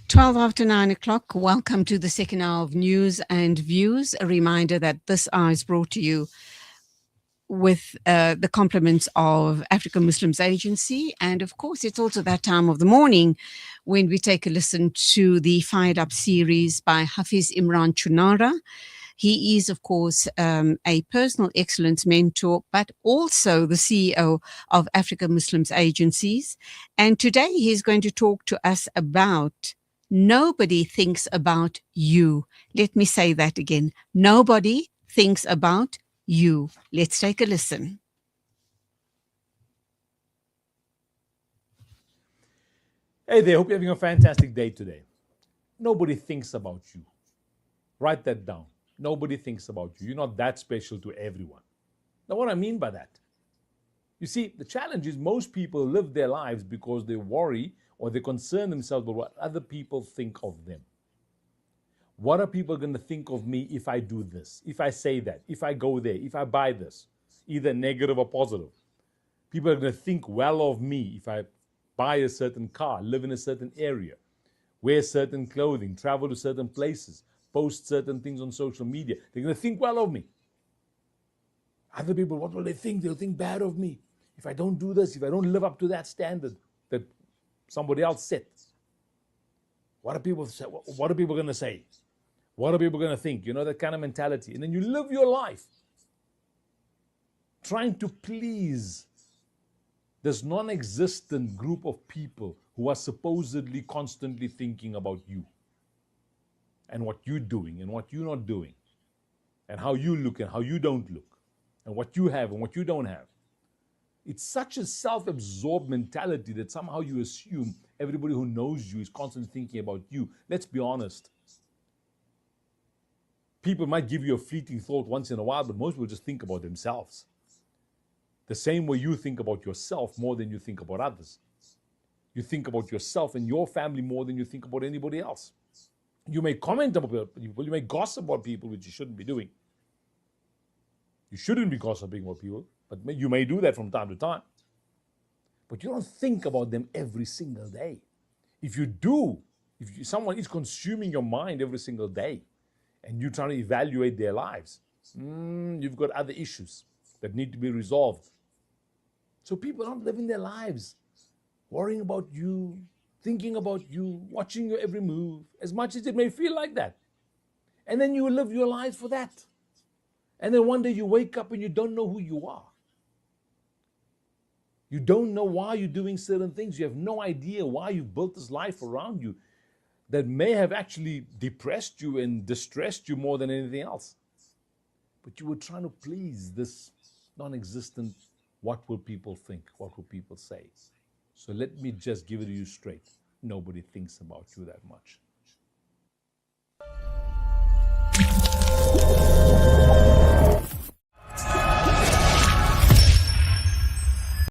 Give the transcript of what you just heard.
12 after 9 o'clock. Welcome to the second hour of News and Views. A reminder that this hour is brought to you with the compliments of African Muslims Agency. And of course, it's also that time of the morning when we take a listen to the Fired Up series by Hafiz Imraan Choonara. He is, of course, a personal excellence mentor, but also the CEO of African Muslims Agencies. And today he's going to talk to us about nobody thinks about you. Let me say that again. Nobody thinks about you. Let's take a listen. Hey there, hope you're having a fantastic day today. Nobody thinks about you. Write that down. Nobody thinks about you. You're not that special to everyone. Now, what I mean by that? You see, the challenge is most people live their lives because they worry or they concern themselves about what other people think of them. What are people going to think of me if I do this, if I say that, if I go there, if I buy this, either negative or positive? People are going to think well of me if I buy a certain car, live in a certain area, wear certain clothing, travel to certain places, post certain things on social media. They're going to think well of me. Other people, what will they think? They'll think bad of me if I don't do this, if I don't live up to that standard that somebody else set. What are people going to say? What are people going to think? You know, that kind of mentality. And then you live your life trying to please this non-existent group of people who are supposedly constantly thinking about you and what you're doing and what you're not doing and how you look and how you don't look and what you have and what you don't have. It's such a self-absorbed mentality that somehow you assume everybody who knows you is constantly thinking about you. Let's be honest. People might give you a fleeting thought once in a while, but most people just think about themselves. The same way you think about yourself more than you think about others. You think about yourself and your family more than you think about anybody else. You may comment about people, you may gossip about people, which you shouldn't be doing. You shouldn't be gossiping about people, but you may do that from time to time. But you don't think about them every single day. If you do, someone is consuming your mind every single day, and you're trying to evaluate their lives, you've got other issues that need to be resolved. So people aren't living their lives worrying about you, thinking about you, watching your every move, as much as it may feel like that. And then you live your lives for that. And then one day you wake up and you don't know who you are. You don't know why you're doing certain things. You have no idea why you've built this life around you that may have actually depressed you and distressed you more than anything else. But you were trying to please this non-existent, what will people think? What will people say? So let me just give it to you straight. Nobody thinks about you that much.